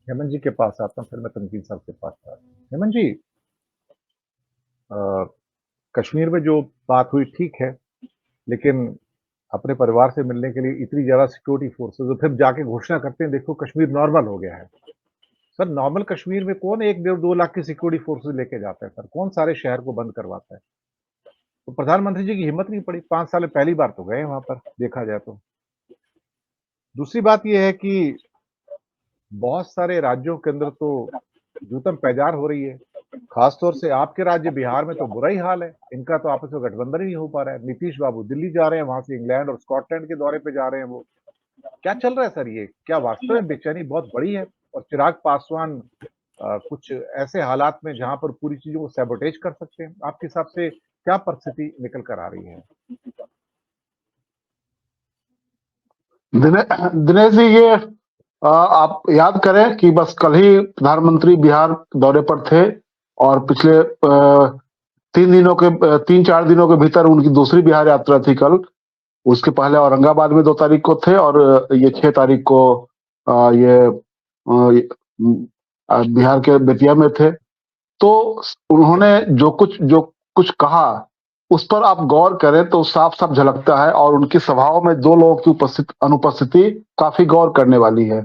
हेमंत जी के पास आता हूँ, फिर मैं तनवीर साहब के पास आता हूँ। हेमंत जी, अ, कश्मीर में जो बात हुई ठीक है, लेकिन अपने परिवार से मिलने के लिए इतनी ज़्यादा सिक्योरिटी फोर्सेज़ और फिर जाके घोषणा करते हैं, देखो कश्मीर नॉर्मल हो गया है। सर नॉर्मल कश्मीर में कौन 1 डेढ़ 2 लाख की सिक्योरिटी फोर्सेज़ लेके जाता है सर? कौन सारे शहर को बंद करवाता है? तो प्रधानमंत्री जी की हिम्मत नहीं पड़ी, 5 साल में पहली बार तो गए वहाँ पर, देखा जाए तो। दूसरी बात ये है कि बहुत सारे राज्यों के अंदर तो जूतम पैजार हो रही है। खास तौर से आपके राज्य बिहार में तो बुरा ही हाल है। इनका तो आपस में गठबंधन ही नहीं हो पा रहा है। नीतीश बाबू दिल्ली जा रहे हैं, वहाँ से इंग्लैंड और स्कॉटलैंड के दौरे पे जा रहे हैं वो। क्या चल रहा है सर ये? क्या वास्तव में बेचैनी बहुत बड़ी है? और चिराग पासवान कुछ ऐसे हालात में जहाँ पर पूरी चीज़ों को सैबोटेज कर सकते हैं। आपके हिसाब से क्या परिस्थिति निकल कर आ रही है? दिनेश जी, ये आप याद करें कि बस कल ही प्रधानमंत्री बिहार दौरे पर थे और पिछले 3-4 दिनों के भीतर उनकी दूसरी बिहार यात्रा थी कल। उसके पहले औरंगाबाद में 2 तारीख को थे और ये 6 तारीख को बिहार के बेतिया में थे। तो उन्होंने जो कुछ कहा उस पर आप गौर करें तो साफ साफ झलकता है और उनकी सभाओं में 2 लोगों की अनुपस्थिति काफी गौर करने वाली है।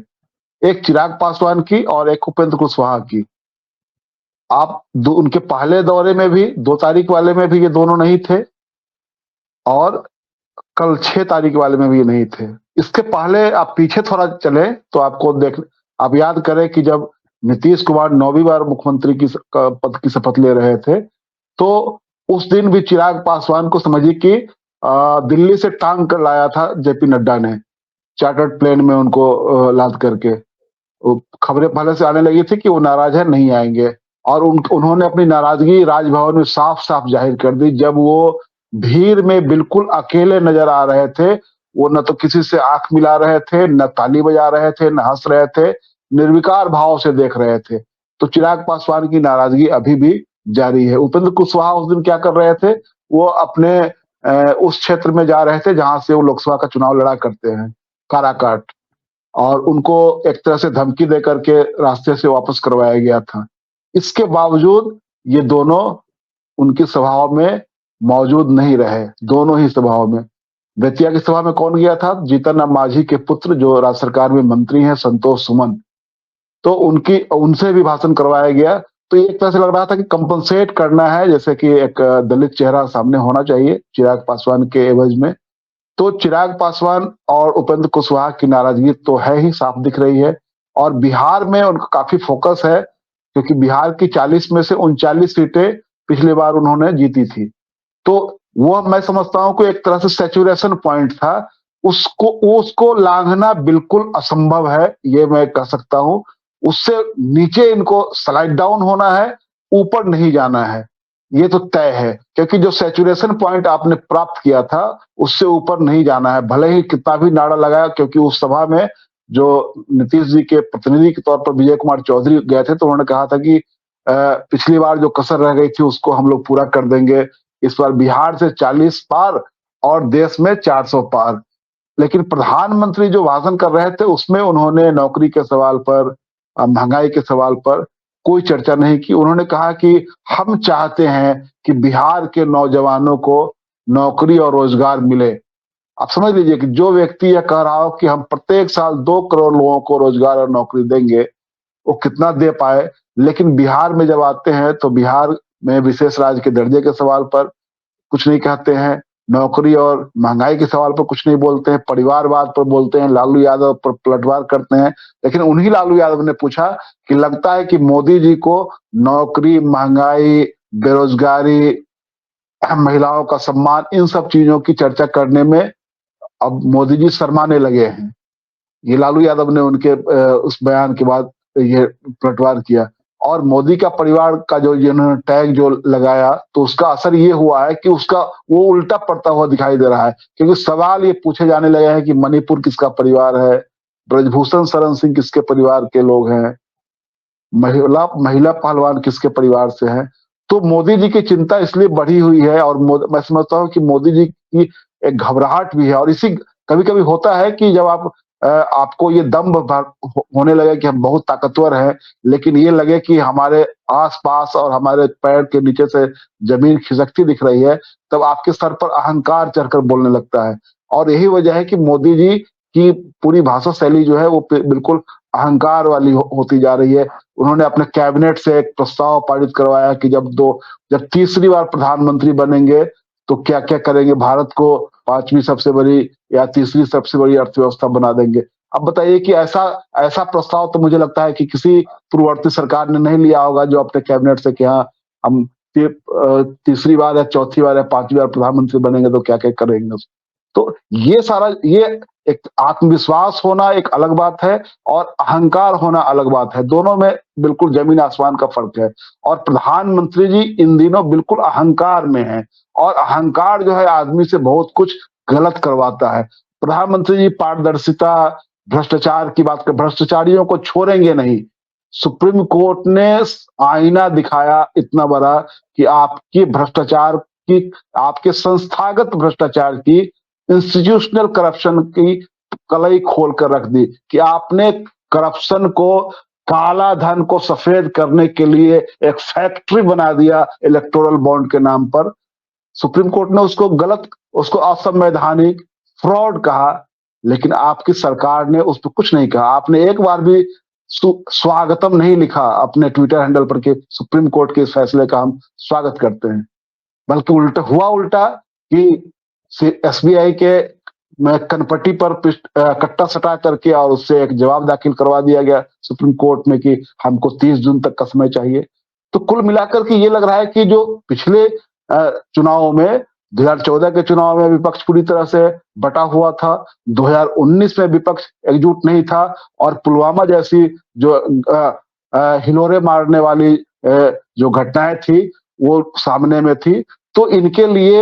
एक चिराग पासवान की और एक उपेंद्र कुशवाहा की। आप उनके पहले दौरे में भी 2 तारीख वाले में भी ये दोनों नहीं थे और कल 6 तारीख वाले में भी ये नहीं थे। इसके पहले आप पीछे थोड़ा चले तो आप याद करें कि जब नीतीश कुमार 9वीं बार मुख्यमंत्री की पद की शपथ ले रहे थे तो उस दिन भी चिराग पासवान को समझिए कि दिल्ली से टांग कर लाया था जेपी नड्डा ने, चार्टर्ड प्लेन में उनको लाद करके। खबरें पहले से आने लगी थी कि वो नाराज है, नहीं आएंगे और उन्होंने अपनी नाराजगी राजभवन में साफ साफ जाहिर कर दी जब वो भीड़ में बिल्कुल अकेले नजर आ रहे थे। वो न तो किसी से आंख मिला रहे थे, न ताली बजा रहे थे, न हंस रहे थे, निर्विकार भाव से देख रहे थे। तो चिराग पासवान की नाराजगी अभी भी जारी है। उपेंद्र कुशवाहा उस दिन क्या कर रहे थे? वो अपने उस क्षेत्र में जा रहे थे जहां से वो लोकसभा का चुनाव लड़ा करते हैं, काराकाट, और उनको एक तरह से धमकी दे करके रास्ते से वापस करवाया गया था। इसके बावजूद ये दोनों उनकी सभाओं में मौजूद नहीं रहे, दोनों ही सभाओं में। बेतिया की सभा में कौन गया था? जीतन राम मांझी के पुत्र जो राज्य सरकार में मंत्री हैं, संतोष सुमन। तो उनसे भी भाषण करवाया गया। तो ये एक तरह से लग रहा था कि कंपनसेट करना है, जैसे कि एक दलित चेहरा सामने होना चाहिए चिराग पासवान के एवज में। तो चिराग पासवान और उपेंद्र कुशवाहा की नाराजगी तो है ही, साफ दिख रही है। और बिहार में उनका काफी फोकस है क्योंकि बिहार की 40 में से 39 सीटें पिछली बार उन्होंने जीती थी। तो वो मैं समझता हूं कि एक तरह से सैचुरेशन पॉइंट था। उसको लांघना बिल्कुल असंभव है, ये मैं कह सकता हूं। उससे नीचे इनको स्लाइड डाउन होना है, ऊपर नहीं जाना है, ये तो तय है। क्योंकि जो सैचुरेशन पॉइंट आपने प्राप्त किया था उससे ऊपर नहीं जाना है, भले ही कितना भी नारा लगाया। क्योंकि उस सभा में जो नीतीश जी के प्रतिनिधि के तौर पर विजय कुमार चौधरी गए थे तो उन्होंने कहा था कि पिछली बार जो कसर रह गई थी उसको हम लोग पूरा कर देंगे। इस बार बिहार से 40 पार और देश में 400 पार। लेकिन प्रधानमंत्री जो भाषण कर रहे थे उसमें उन्होंने नौकरी के सवाल पर, महंगाई के सवाल पर कोई चर्चा नहीं की। उन्होंने कहा कि हम चाहते हैं कि बिहार के नौजवानों को नौकरी और रोजगार मिले। आप समझ लीजिए कि जो व्यक्ति यह कह रहा हो कि हम प्रत्येक साल 2 करोड़ लोगों को रोजगार और नौकरी देंगे, वो कितना दे पाए। लेकिन बिहार में जब आते हैं तो बिहार में विशेष राज्य के दर्जे के सवाल पर कुछ नहीं कहते हैं, नौकरी और महंगाई के सवाल पर कुछ नहीं बोलते हैं, परिवारवाद पर बोलते हैं, लालू यादव पर पलटवार करते हैं। लेकिन उन्हीं लालू यादव ने पूछा कि लगता है कि मोदी जी को नौकरी, महंगाई, बेरोजगारी, महिलाओं का सम्मान, इन सब चीजों की चर्चा करने में अब मोदी जी शर्माने लगे हैं। ये लालू यादव ने उनके उस बयान के बाद ये पलटवार किया। और मोदी का परिवार का जो इन्होंने टैग जो लगाया तो उसका असर ये हुआ है कि उसका वो उल्टा पड़ता हुआ दिखाई दे रहा है। क्योंकि सवाल ये पूछे जाने लगे हैं कि मणिपुर किसका परिवार है, ब्रजभूषण शरण सिंह किसके परिवार के लोग हैं, महिला पहलवान किसके परिवार से है। तो मोदी जी की चिंता इसलिए बढ़ी हुई है और मैं समझता हूँ कि मोदी जी की एक घबराहट भी है। और इसी कभी कभी होता है कि जब आप आपको ये होने लगे कि हम बहुत ताकतवर हैं, लेकिन ये लगे कि हमारे आस-पास और हमारे पैर के नीचे से ज़मीन खिसकती दिख रही है, तब आपके सर पर अहंकार चढ़कर बोलने लगता है। और यही वजह है कि मोदी जी की पूरी भाषा शैली जो है वो बिल्कुल अहंकार वाली होती जा रही है। उन्होंने अपने कैबिनेट से एक प्रस्ताव पारित करवाया कि जब तीसरी बार प्रधानमंत्री बनेंगे तो क्या-क्या करेंगे, भारत को 5वीं सबसे बड़ी या तीसरी सबसे बड़ी अर्थव्यवस्था बना देंगे। अब बताइए कि ऐसा ऐसा प्रस्ताव तो मुझे लगता है कि किसी पूर्ववर्ती सरकार ने नहीं लिया होगा जो अपने कैबिनेट से कि हाँ, हम तीसरी बार या चौथी बार या 5वीं बार प्रधानमंत्री बनेंगे तो क्या-क्या करेंगे। तो ये सारा ये एक आत्मविश्वास होना एक अलग बात है और अहंकार होना अलग बात है। दोनों में बिल्कुल ज़मीन आसमान का फ़र्क है और प्रधानमंत्री जी इन दिनों बिल्कुल अहंकार में हैं और अहंकार जो है आदमी से बहुत कुछ गलत करवाता है। प्रधानमंत्री जी पारदर्शिता, भ्रष्टाचार की बात कर भ्रष्टाचारियों को छोड़ेंगे नहीं। सुप्रीम कोर्ट ने आईना दिखाया इतना बड़ा कि आपकी भ्रष्टाचार की आपके संस्थागत भ्रष्टाचार की इंस्टीट्यूशनल करप्शन की कलई खोल कर रख दी कि आपने करप्शन को काला धन को सफेद करने के लिए एक फैक्ट्री बना दिया इलेक्टोरल बॉन्ड के नाम पर। सुप्रीम कोर्ट ने उसको असंवैधानिक फ्रॉड कहा, लेकिन आपकी सरकार ने उस पर कुछ नहीं कहा। आपने एक बार भी स्वागतम नहीं लिखा अपने ट्विटर हैंडल पर कि सुप्रीम कोर्ट के इस फैसले का हम स्वागत करते हैं, बल्कि उल्टा कि एसबीआई के कनपट्टी पर कट्टा सटा करके और उससे एक जवाब दाखिल करवा दिया गया सुप्रीम कोर्ट में कि हमको 30 जून तक का समय चाहिए। तो कुल मिलाकर के ये लग रहा है कि जो पिछले चुनावों में 2014 के चुनाव में विपक्ष पूरी तरह से बटा हुआ था, 2019 में विपक्ष एकजुट नहीं था और पुलवामा जैसी जो हिलोरे मारने वाली जो घटनाएं थी वो सामने में थी। तो इनके लिए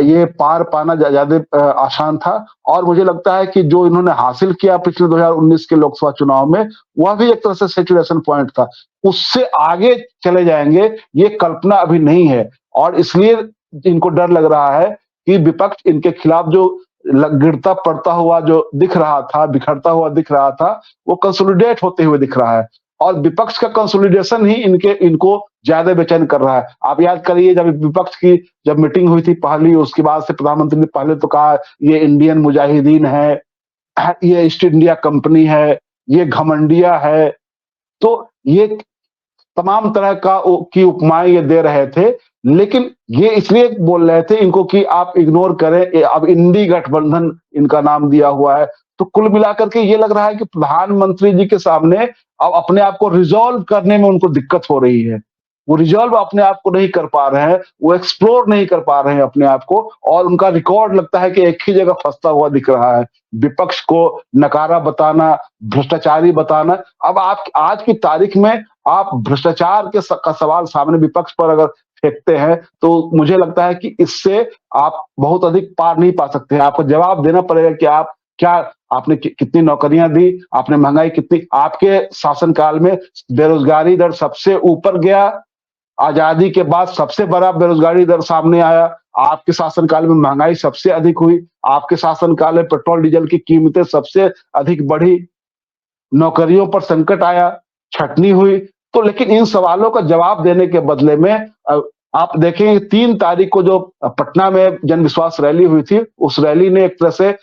ये पार पाना ज्यादा आसान था और मुझे लगता है कि जो इन्होंने हासिल किया पिछले 2019 के लोकसभा चुनाव में वह भी एक तरह से सैचुरेशन पॉइंट था। उससे आगे चले जाएंगे ये कल्पना अभी नहीं है और इसलिए इनको डर लग रहा है कि विपक्ष इनके खिलाफ जो गिरता पड़ता हुआ जो दिख रहा था, बिखरता हुआ दिख रहा था, वो कंसोलिडेट होते हुए दिख रहा है और विपक्ष का कंसोलिडेशन ही इनको ज्यादा बेचैन कर रहा है। आप याद करिए जब विपक्ष की जब मीटिंग हुई थी पहली, उसके बाद से प्रधानमंत्री ने पहले तो कहा ये इंडियन मुजाहिदीन है, ये ईस्ट इंडिया कंपनी है, ये घमंडिया है। तो ये तमाम तरह की उपमाएं ये दे रहे थे, लेकिन ये इसलिए बोल रहे थे इनको कि आप इग्नोर करें। अब इंडी गठबंधन इनका नाम दिया हुआ है। तो कुल मिलाकर के ये लग रहा है कि प्रधानमंत्री जी के सामने अब अपने आप को रिजॉल्व करने में उनको दिक्कत हो रही है। वो रिजॉल्व अपने आप को नहीं कर पा रहे हैं, वो एक्सप्लोर नहीं कर पा रहे हैं अपने आप को और उनका रिकॉर्ड लगता है कि एक ही जगह फंसता हुआ दिख रहा है। विपक्ष को नकारा बताना, भ्रष्टाचारी बताना। अब आप आज की तारीख में आप भ्रष्टाचार का सवाल सामने विपक्ष पर अगर फेंकते हैं तो मुझे लगता है कि इससे आप बहुत अधिक पार नहीं पा सकते हैं। आपको जवाब देना पड़ेगा कि आप क्या आपने कितनी नौकरियां दी, आपने महंगाई कितनी, आपके शासनकाल में बेरोजगारी दर सबसे ऊपर गया, आजादी के बाद सबसे बड़ा बेरोजगारी दर सामने आया, आपके शासनकाल में महंगाई सबसे अधिक हुई, आपके शासनकाल में पेट्रोल डीजल की कीमतें सबसे अधिक बढ़ी, नौकरियों पर संकट आया, छटनी हुई। तो लेकिन इन सवालों का जवाब देने के बदले में आप देखेंगे 3 तारीख को जो पटना में जन विश्वास रैली हुई थी, उस रैली ने एक तरह से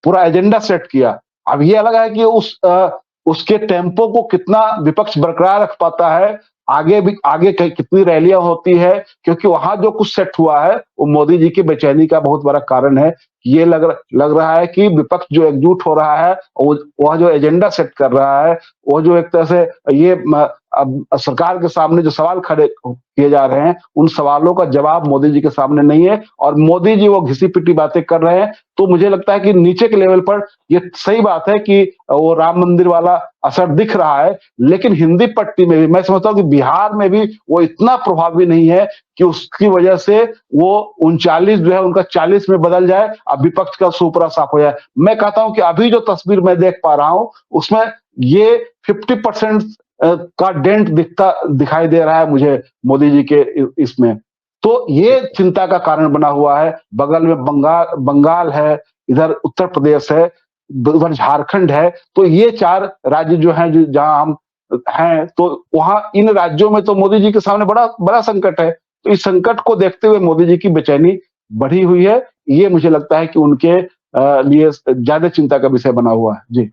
पूरा एजेंडा सेट किया। अब ये अलग है कि उसके टेम्पो को कितना विपक्ष बरकरार रख पाता है, आगे कितनी रैलियां होती है, क्योंकि वहां जो कुछ सेट हुआ है वो मोदी जी की बेचैनी का बहुत बड़ा कारण है। ये लग रहा है कि विपक्ष जो एकजुट हो रहा है, वह जो एजेंडा सेट कर रहा है, वो जो एक तरह से ये अब सरकार के सामने जो सवाल खड़े किए जा रहे हैं, उन सवालों का जवाब मोदी जी के सामने नहीं है और मोदी जी वो घिसी पिटी बातें कर रहे हैं। तो मुझे लगता है कि नीचे के लेवल पर ये सही बात है कि वो राम मंदिर वाला असर दिख रहा है, लेकिन हिंदी पट्टी में भी मैं समझता हूँ कि बिहार में भी वो इतना प्रभावी नहीं है कि उसकी वजह से वो 39 जो है उनका 40 में बदल जाए, अब विपक्ष का सुपरा साफ हो जाए। मैं कहता हूं कि अभी जो तस्वीर मैं देख पा रहा हूं उसमें ये 50% का डेंट दिखाई दे रहा है मुझे मोदी जी के इसमें। तो ये चिंता का कारण बना हुआ है। बगल में बंगाल है, इधर उत्तर प्रदेश है। उधर झारखंड है, तो ये 4 राज्य जो हैं जहां हम हैं, तो वहां इन राज्यों में तो मोदी जी के सामने बड़ा बड़ा संकट है। तो इस संकट को देखते हुए मोदी जी की बेचैनी बढ़ी हुई है। ये मुझे लगता है कि उनके लिए ज्यादा चिंता का विषय बना हुआ है। जी।